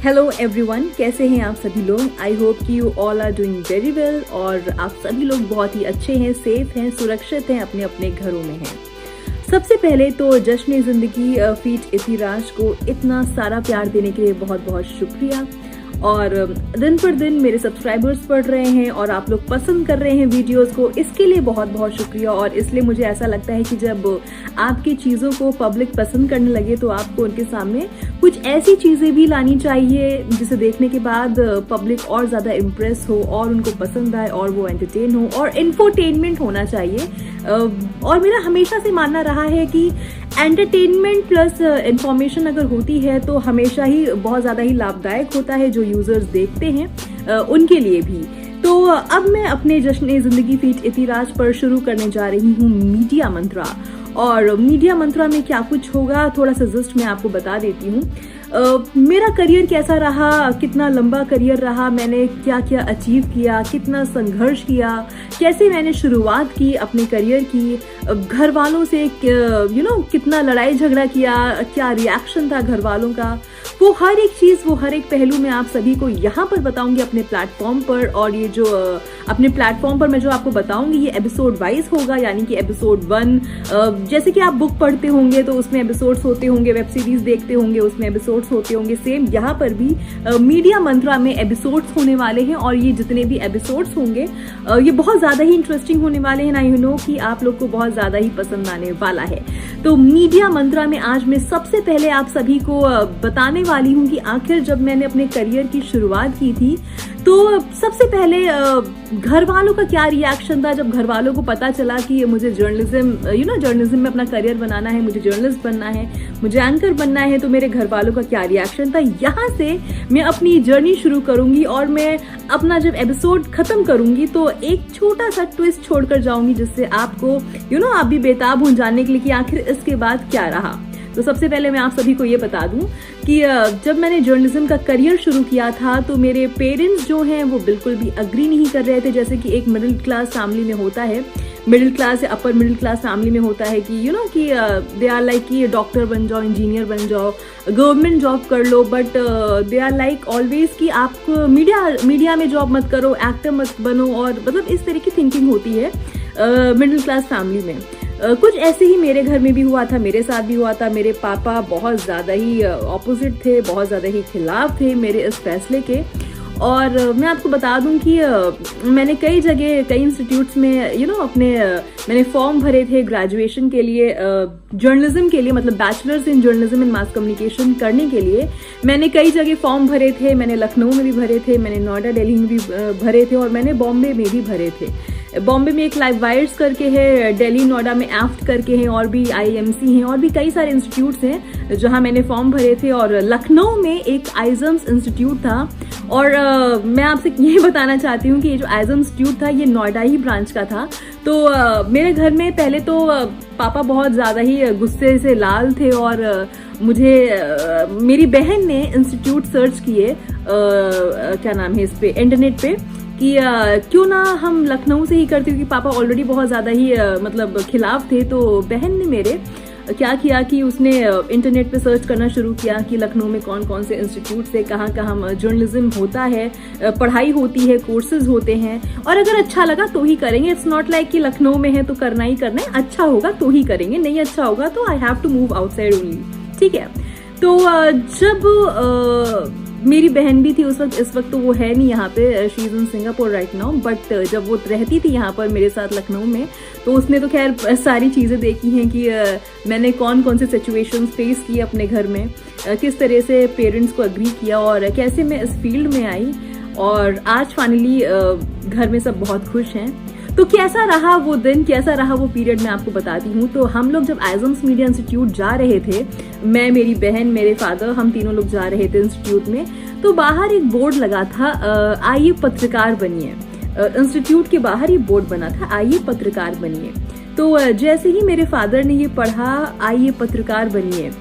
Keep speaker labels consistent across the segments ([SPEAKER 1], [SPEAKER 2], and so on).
[SPEAKER 1] Hello everyone, कैसे हैं आप सभी लोग। आई होप कि you all are doing very well और आप सभी लोग बहुत ही अच्छे हैं, सेफ हैं, सुरक्षित हैं, अपने अपने घरों में हैं। सबसे पहले तो जश्न जिंदगी फीट इतिराज को इतना सारा प्यार देने के लिए बहुत बहुत शुक्रिया। और दिन पर दिन मेरे सब्सक्राइबर्स बढ़ रहे हैं और आप लोग पसंद कर रहे हैं वीडियोस को, इसके लिए बहुत बहुत शुक्रिया। और इसलिए मुझे ऐसा लगता है कि जब आपकी चीज़ों को पब्लिक पसंद करने लगे तो आपको उनके सामने कुछ ऐसी चीज़ें भी लानी चाहिए जिसे देखने के बाद पब्लिक और ज़्यादा इम्प्रेस हो और उनको पसंद आए और वो एंटरटेन हो और इंफोटेनमेंट होना चाहिए। और मेरा हमेशा से मानना रहा है कि एंटरटेनमेंट प्लस इंफॉर्मेशन अगर होती है तो हमेशा ही बहुत ज़्यादा ही लाभदायक होता है जो यूजर्स देखते हैं उनके लिए भी। तो अब मैं अपने जश्न जिंदगी फीट इतिराज पर शुरू करने जा रही हूँ मीडिया मंत्रा। और मीडिया मंत्रा में क्या कुछ होगा थोड़ा सा जस्ट मैं आपको बता देती हूँ। मेरा करियर कैसा रहा, कितना लंबा करियर रहा, मैंने क्या क्या अचीव किया, कितना संघर्ष किया, कैसे मैंने शुरुआत की अपने करियर की, घर वालों से कितना लड़ाई झगड़ा किया, क्या रिएक्शन था घर वालों का, वो हर एक चीज़, वो हर एक पहलू मैं आप सभी को यहाँ पर बताऊंगी अपने प्लेटफॉर्म पर। और ये जो अपने प्लेटफॉर्म पर मैं जो आपको बताऊंगी ये एपिसोड वाइज होगा, यानी कि एपिसोड 1 जैसे कि आप बुक पढ़ते होंगे तो उसमें एपिसोड्स होते होंगे, वेब सीरीज देखते होंगे उसमें एपिसोड्स होते होंगे, सेम यहाँ पर भी मीडिया मंत्रा में एपिसोड्स होने वाले हैं। और ये जितने भी एपिसोड्स होंगे ये बहुत ज़्यादा ही इंटरेस्टिंग होने वाले हैं। आई नो कि आप लोग को बहुत ज़्यादा ही पसंद आने वाला है। तो मीडिया मंत्रा में आज मैं सबसे पहले आप सभी को बताने वाली हूँ कि आखिर जब मैंने अपने करियर की शुरुआत की थी तो सबसे पहले घर वालों का क्या रिएक्शन था जब घर वालों को पता चला कि मुझे जर्नलिज्म में अपना करियर बनाना है, मुझे जर्नलिस्ट बनना है, मुझे एंकर बनना है। तो मेरे घर वालों का क्या रिएक्शन था, यहाँ से मैं अपनी जर्नी शुरू करूंगी। और मैं अपना जब एपिसोड खत्म करूंगी तो एक छोटा सा ट्विस्ट छोड़कर जाऊंगी जिससे आपको आप भी बेताब हो जानने के लिए कि आखिर इसके बाद क्या रहा। तो सबसे पहले मैं आप सभी को ये बता दूं कि जब मैंने जर्नलिज्म का करियर शुरू किया था तो मेरे पेरेंट्स जो हैं वो बिल्कुल भी अग्री नहीं कर रहे थे। जैसे कि एक मिडिल क्लास फैमिली में होता है, मिडिल क्लास या अपर मिडिल क्लास फैमिली में होता है कि कि दे आर लाइक कि डॉक्टर बन जाओ, इंजीनियर बन जाओ, गवर्नमेंट जॉब कर लो, but they are like always कि आप मीडिया में जॉब मत करो, एक्टर मत बनो, और मतलब इस तरह की थिंकिंग होती है मिडिल क्लास फैमिली में। कुछ ऐसे ही मेरे घर में भी हुआ था, मेरे साथ भी हुआ था। मेरे पापा बहुत ज़्यादा ही ऑपोजिट थे, बहुत ज़्यादा ही खिलाफ थे मेरे इस फैसले के। और मैं आपको बता दूं कि मैंने कई जगह, कई इंस्टीट्यूट्स में मैंने फॉर्म भरे थे ग्रेजुएशन के लिए, जर्नलिज्म के लिए, मतलब bachelors in journalism and mass communication करने के लिए मैंने कई जगह फॉर्म भरे थे। मैंने लखनऊ में भी भरे थे, मैंने नोएडा, दिल्ली में भी भरे थे और मैंने बॉम्बे में भी भरे थे। बॉम्बे में एक लाइव वायर्स करके है, दिल्ली नोएडा में एफ्ट करके हैं, और भी IIMC हैं, और भी कई सारे इंस्टीट्यूट्स हैं जहां मैंने फॉर्म भरे थे। और लखनऊ में एक आइजम्स इंस्टीट्यूट था। और मैं आपसे ये बताना चाहती हूँ कि ये जो आइजम इंस्टीट्यूट था ये नोएडा ही ब्रांच का था। तो मेरे घर में पहले तो पापा बहुत ज़्यादा ही गुस्से से लाल थे और मेरी बहन ने इंस्टीट्यूट सर्च किए, क्या नाम है इस पे, इंटरनेट पे, कि क्यों ना हम लखनऊ से ही करते, क्योंकि पापा ऑलरेडी बहुत ज़्यादा ही खिलाफ थे। तो बहन ने मेरे क्या किया कि उसने इंटरनेट पे सर्च करना शुरू किया कि लखनऊ में कौन कौन से इंस्टीट्यूट से कहाँ जर्नलिज्म होता है, पढ़ाई होती है, कोर्सेज होते हैं, और अगर अच्छा लगा तो ही करेंगे। इट्स नॉट लाइक कि लखनऊ में है तो करना ही करना है, अच्छा होगा तो ही करेंगे, नहीं अच्छा होगा तो I have to move outside only, ठीक है। तो जब मेरी बहन भी थी उस वक्त, इस वक्त तो वो है नहीं यहाँ पे, she is in Singapore right now, but जब वो रहती थी यहाँ पर मेरे साथ लखनऊ में तो उसने तो खैर सारी चीज़ें देखी हैं कि मैंने कौन कौन से सिचुएशंस फेस किए अपने घर में, किस तरह से पेरेंट्स को अग्री किया और कैसे मैं इस फील्ड में आई। और आज फाइनली घर में सब बहुत खुश हैं। तो कैसा रहा वो दिन, कैसा रहा वो पीरियड, मैं आपको बताती हूँ। तो हम लोग जब आइजम्स मीडिया इंस्टीट्यूट जा रहे थे, मैं, मेरी बहन, मेरे फादर, हम तीनों लोग जा रहे थे इंस्टीट्यूट में, तो बाहर एक बोर्ड लगा था, आइए पत्रकार बनिए। इंस्टीट्यूट के बाहर ये बोर्ड बना था, आइए पत्रकार बनिए। तो जैसे ही मेरे फादर ने ये पढ़ा, आइए पत्रकार बनिए,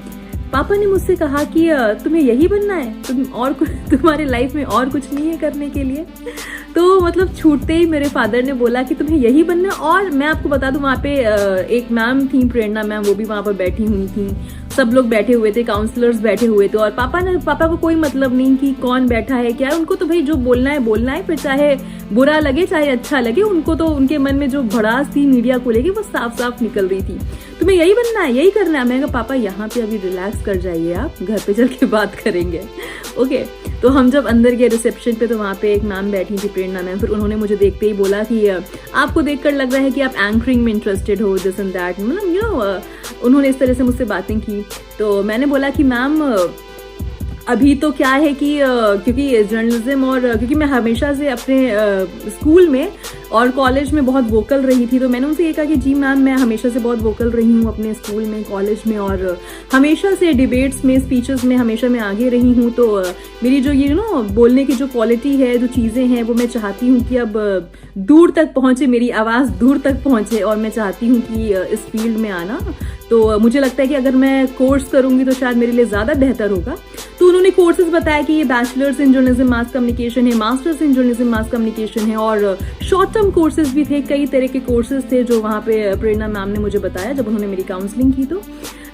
[SPEAKER 1] पापा ने मुझसे कहा कि तुम्हें यही बनना है, तुम्हारे लाइफ में और कुछ नहीं है करने के लिए। तो मतलब छूटते ही मेरे फादर ने बोला कि तुम्हें यही बनना है। और मैं आपको बता दूं, वहाँ पे एक मैम थी, प्रेरणा मैम, वो भी वहाँ पर बैठी हुई थी। सब लोग बैठे हुए थे, काउंसलर्स बैठे हुए थे। और पापा को कोई मतलब नहीं कि कौन बैठा है क्या है, उनको तो भाई जो बोलना है, फिर चाहे बुरा लगे चाहे अच्छा लगे, उनको तो उनके मन में जो भड़ास थी मीडिया को लेके वो साफ साफ निकल रही थी। तुम्हें यही बनना है, यही करना है। मैं कहा पापा यहाँ पे अभी रिलैक्स कर जाइए, आप घर पे चल के बात करेंगे। ओके, तो हम जब अंदर गए रिसेप्शन पे, तो वहाँ पे एक मैम बैठी थी, प्रेरणा मैम। फिर उन्होंने मुझे देखते ही बोला कि आपको देखकर लग रहा है कि आप एंकरिंग में इंटरेस्टेड हो, दिस एंड दैट, मतलब यू नो उन्होंने इस तरह से मुझसे बातें की। तो मैंने बोला कि मैम अभी तो क्या है कि क्योंकि जर्नलिज्म और क्योंकि मैं हमेशा से अपने स्कूल में और कॉलेज में बहुत वोकल रही थी, तो मैंने उनसे ये कहा कि जी मैम, मैं हमेशा से बहुत वोकल रही हूँ अपने स्कूल में, कॉलेज में, और हमेशा से डिबेट्स में, स्पीचेस में हमेशा मैं आगे रही हूँ। तो मेरी जो ये बोलने की जो क्वालिटी है, जो चीज़ें हैं, वो मैं चाहती हूँ कि अब दूर तक पहुँचे, मेरी आवाज़ दूर तक पहुँचे। और मैं चाहती हूँ कि इस फील्ड में आना, तो मुझे लगता है कि अगर मैं कोर्स करूँगी तो शायद मेरे लिए ज़्यादा बेहतर होगा। तो उन्होंने कोर्सेज बताया कि ये bachelors in journalism mass communication है, masters in journalism mass communication है, और शॉर्ट टर्म कोर्सेज भी थे, कई तरह के कोर्सेज थे जो वहाँ पे प्रेरणा मैम ने मुझे बताया जब उन्होंने मेरी काउंसलिंग की।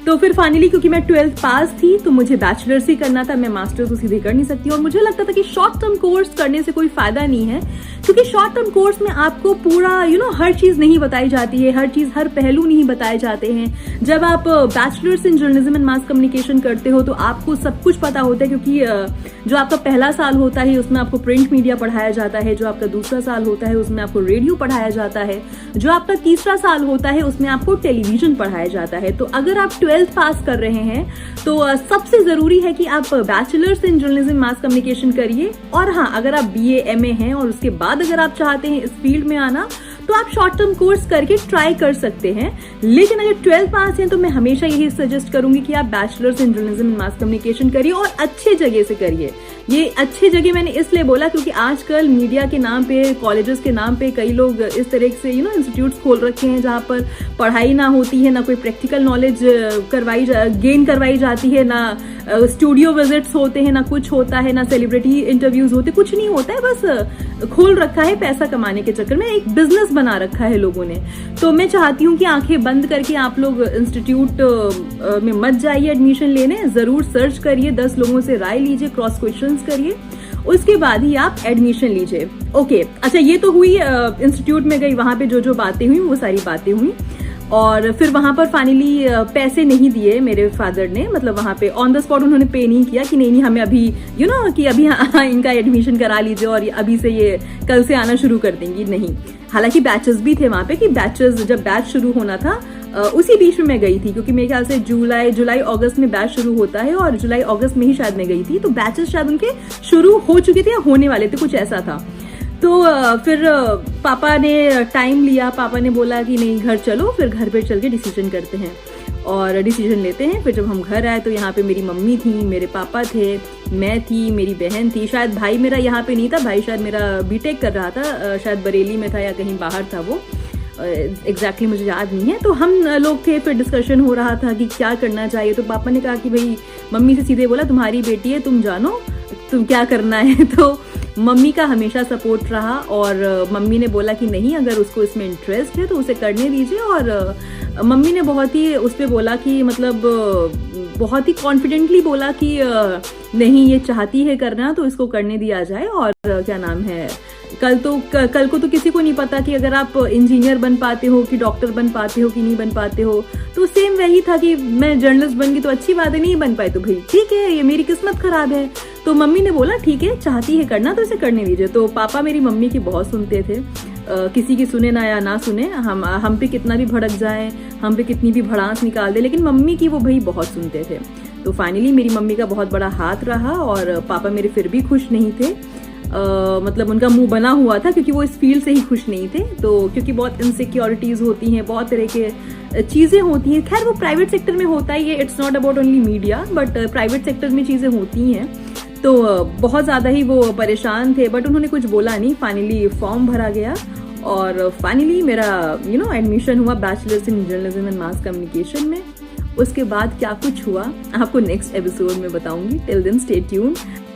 [SPEAKER 1] तो फिर फाइनली क्योंकि मैं 12th पास थी तो मुझे बैचलर्स ही करना था, मैं मास्टर्स तो सीधे कर नहीं सकती। और मुझे लगता था कि शॉर्ट टर्म कोर्स करने से कोई फायदा नहीं है, क्योंकि शॉर्ट टर्म कोर्स में आपको पूरा हर चीज नहीं बताई जाती है, हर पहलू नहीं बताए जाते हैं। जब आप bachelors in journalism and mass communication करते हो तो आपको सब कुछ पता होता है, क्योंकि जो आपका पहला साल होता है उसमें आपको प्रिंट मीडिया पढ़ाया जाता है, जो आपका दूसरा साल होता है उसमें आपको रेडियो पढ़ाया जाता है, जो आपका तीसरा साल होता है उसमें आपको टेलीविजन पढ़ाया जाता है। तो अगर आप 12th पास कर रहे हैं तो सबसे जरूरी है कि आप bachelors in journalism mass communication करिए। और हाँ, अगर आप BA MA हैं और उसके बाद अगर आप चाहते हैं इस फील्ड में आना, तो आप शॉर्ट टर्म कोर्स करके ट्राई कर सकते हैं। लेकिन अगर 12th पास हैं तो मैं हमेशा यही सजेस्ट करूंगी कि आप bachelors in journalism and mass communication करिए, और अच्छे जगह से करिए। ये अच्छे जगह मैंने इसलिए बोला क्योंकि आजकल मीडिया के नाम पे, कॉलेजेस के नाम पे कई लोग इस तरह से इंस्टीट्यूट्स खोल रखे हैं जहाँ पर पढ़ाई ना होती है, ना कोई प्रैक्टिकल नॉलेज गेन करवाई जाती है, ना स्टूडियो विजिट्स होते हैं, ना कुछ होता है, ना सेलिब्रिटी इंटरव्यूज होते, कुछ नहीं होता है। बस खोल रखा है पैसा कमाने के चक्कर में, एक बिजनेस बना रखा है लोगों ने। तो मैं चाहती हूँ कि आंखें बंद करके आप लोग इंस्टीट्यूट में मत जाइए एडमिशन लेने, जरूर सर्च करिए, 10 लोगों से राय लीजिए, क्रॉस क्वेश्चंस करिए, उसके बाद ही आप एडमिशन लीजिए। ओके, अच्छा, ये तो हुई इंस्टीट्यूट में गई, वहां पे जो बातें हुई वो सारी बातें हुई। और फिर वहां पर फाइनली पैसे नहीं दिए मेरे फादर ने, मतलब वहां पे ऑन द स्पॉट उन्होंने पे नहीं किया कि नहीं हमें अभी कि अभी इनका एडमिशन करा लीजिए और अभी से ये कल से आना शुरू कर देंगी, नहीं। हालांकि बैचेस भी थे वहां पे, कि बैचेस जब बैच शुरू होना था उसी बीच में मैं गई थी, क्योंकि मेरे ख्याल से जुलाई अगस्त में बैच शुरू होता है, और जुलाई अगस्त में ही शायद मैं गई थी। तो बैचेस शायद उनके शुरू हो चुके थे या होने वाले थे, कुछ ऐसा था। तो फिर पापा ने टाइम लिया, पापा ने बोला कि नहीं घर चलो, फिर घर पे चल के डिसीजन करते हैं और डिसीजन लेते हैं। फिर जब हम घर आए तो यहाँ पे मेरी मम्मी थी, मेरे पापा थे, मैं थी, मेरी बहन थी, शायद भाई मेरा यहाँ पे नहीं था, भाई शायद मेरा बीटेक कर रहा था, शायद बरेली में था या कहीं बाहर था, वो एग्जैक्टली मुझे याद नहीं है। तो हम लोग थे, फिर डिस्कशन हो रहा था कि क्या करना चाहिए। तो पापा ने कहा कि भाई, मम्मी से सीधे बोला तुम्हारी बेटी है, तुम जानो तुम क्या करना है। तो मम्मी का हमेशा सपोर्ट रहा, और मम्मी ने बोला कि नहीं, अगर उसको इसमें इंटरेस्ट है तो उसे करने दीजिए। और मम्मी ने बहुत ही उस पर बोला कि मतलब बहुत ही कॉन्फिडेंटली बोला कि नहीं, ये चाहती है करना तो इसको करने दिया जाए। और क्या नाम है, कल को तो किसी को नहीं पता कि अगर आप इंजीनियर बन पाते हो कि डॉक्टर बन पाते हो कि नहीं बन पाते हो। तो सेम वही था कि मैं जर्नलिस्ट बन गई तो अच्छी बात है, नहीं बन पाए तो भाई ठीक है, ये मेरी किस्मत खराब है। तो मम्मी ने बोला ठीक है, चाहती है करना तो इसे करने दीजिए। तो पापा मेरी मम्मी की बहुत सुनते थे, किसी की सुने ना या ना सुने, हम पे कितना भी भड़क जाए, हम पे कितनी भी भड़ास निकाल दे, लेकिन मम्मी की वो भाई बहुत सुनते थे। तो फाइनली मेरी मम्मी का बहुत बड़ा हाथ रहा, और पापा मेरे फिर भी खुश नहीं थे। मतलब उनका मुंह बना हुआ था, क्योंकि वो इस फील्ड से ही खुश नहीं थे। तो क्योंकि बहुत इनसिक्योरिटीज होती हैं, बहुत तरह के चीजें होती हैं, खैर वो प्राइवेट सेक्टर में होता ही है, it's not about only media, but private sector में चीजें होती हैं। तो बहुत ज्यादा ही वो परेशान थे, बट उन्होंने कुछ बोला नहीं। फाइनली फॉर्म भरा गया और फाइनली मेरा एडमिशन हुआ bachelors in journalism and mass communication में। उसके बाद क्या कुछ हुआ आपको नेक्स्ट एपिसोड में बताऊंगी। Till then stay tuned.